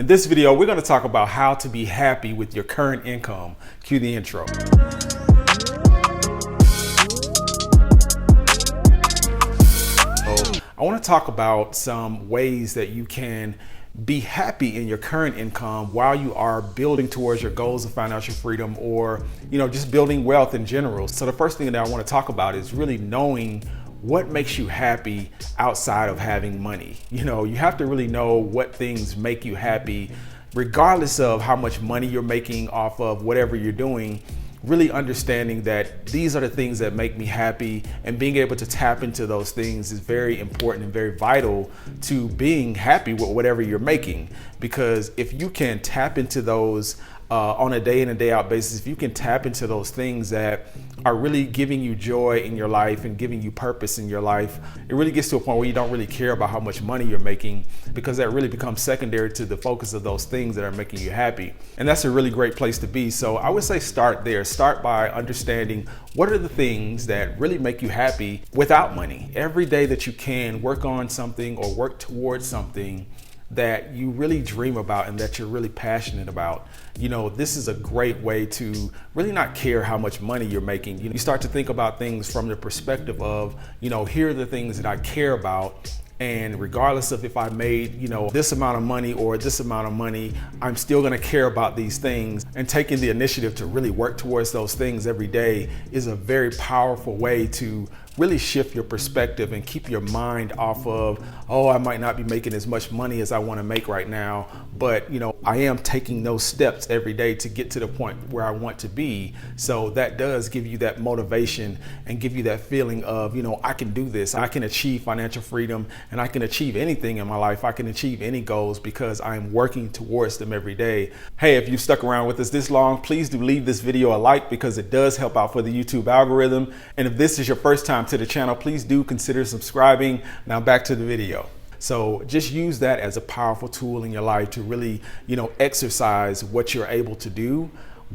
In this video, we're going to talk about how to be happy with your current income. Cue the intro. So, I want to talk about some ways that you can be happy in your current income while you are building towards your goals of financial freedom, or just building wealth in general. So the first thing that I want to talk about is really knowing what makes you happy outside of having money. You have to really know what things make you happy, regardless of how much money you're making off of whatever you're doing. Really understanding that these are the things that make me happy, and being able to tap into those things is very important and very vital to being happy with whatever you're making. Because if you can tap into those on a day in and day out basis, if you can tap into those things that are really giving you joy in your life and giving you purpose in your life, it really gets to a point where you don't really care about how much money you're making, because that really becomes secondary to the focus of those things that are making you happy. And that's a really great place to be. So I would say start there. Start by understanding what are the things that really make you happy without money. Every day that you can, work on something or work towards something that you really dream about and that you're really passionate about. This is a great way to really not care how much money you're making. You start to think about things from the perspective of, here are the things that I care about. And regardless of if I made, this amount of money or this amount of money, I'm still going to care about these things. And taking the initiative to really work towards those things every day is a very powerful way to really shift your perspective and keep your mind off of, I might not be making as much money as I want to make right now, but I am taking those steps every day to get to the point where I want to be. So that does give you that motivation and give you that feeling of, I can do this. I can achieve financial freedom, and I can achieve anything in my life. I can achieve any goals because I'm working towards them every day. Hey, if you've stuck around with us this long, please do leave this video a like, because it does help out for the YouTube algorithm. And if this is your first time to the channel, please do consider subscribing. Now back to the video. So just use that as a powerful tool in your life to really, exercise what you're able to do.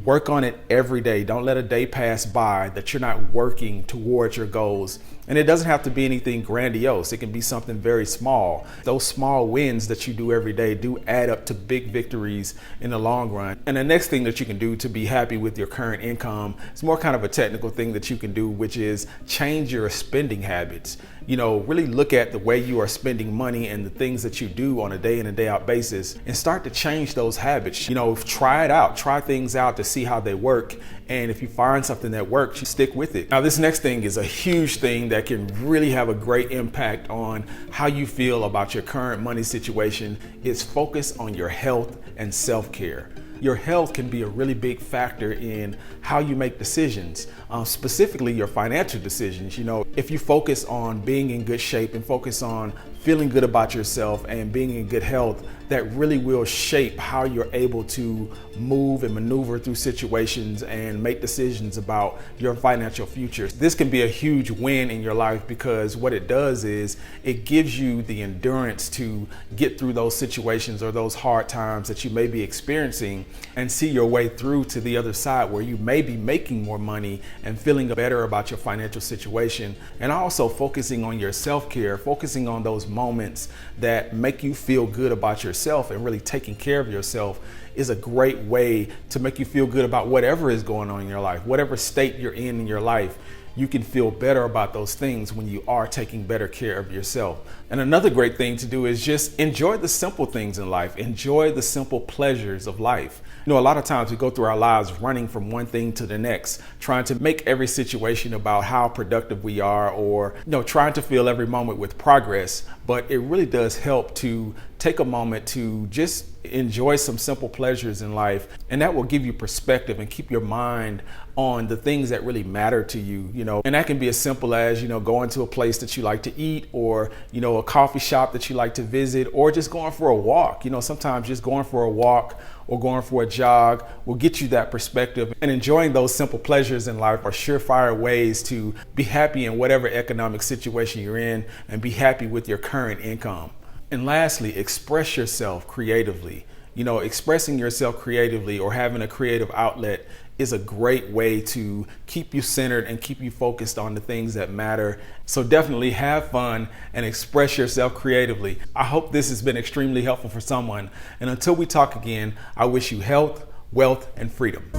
Work on it every day. Don't let a day pass by that you're not working towards your goals. And it doesn't have to be anything grandiose. It can be something very small. Those small wins that you do every day do add up to big victories in the long run. And the next thing that you can do to be happy with your current income is more kind of a technical thing that you can do, which is change your spending habits. Really look at the way you are spending money and the things that you do on a day in and day out basis, and start to change those habits. Try it out, try things out to see how they work. And if you find something that works, you stick with it. Now, this next thing is a huge thing that can really have a great impact on how you feel about your current money situation. Is focus on your health and self-care. Your health can be a really big factor in how you make decisions, specifically your financial decisions. If you focus on being in good shape and focus on feeling good about yourself and being in good health, that really will shape how you're able to move and maneuver through situations and make decisions about your financial future. This can be a huge win in your life, because what it does is it gives you the endurance to get through those situations or those hard times that you may be experiencing, and see your way through to the other side where you may be making more money and feeling better about your financial situation. And also focusing on your self-care, focusing on those moments that make you feel good about yourself and really taking care of yourself is a great way to make you feel good about whatever is going on in your life, whatever state you're in your life. You can feel better about those things when you are taking better care of yourself. And another great thing to do is just enjoy the simple things in life. Enjoy the simple pleasures of life. A lot of times we go through our lives running from one thing to the next, trying to make every situation about how productive we are, or trying to fill every moment with progress. But it really does help to take a moment to just enjoy some simple pleasures in life, and that will give you perspective and keep your mind on the things that really matter to you. And that can be as simple as going to a place that you like to eat, or a coffee shop that you like to visit, or just going for a walk. Sometimes just going for a walk or going for a jog will get you that perspective. And enjoying those simple pleasures in life are surefire ways to be happy in whatever economic situation you're in, and be happy with your current income. And lastly, express yourself creatively. expressing yourself creatively or having a creative outlet is a great way to keep you centered and keep you focused on the things that matter. So definitely have fun and express yourself creatively. I hope this has been extremely helpful for someone. And until we talk again, I wish you health, wealth, and freedom.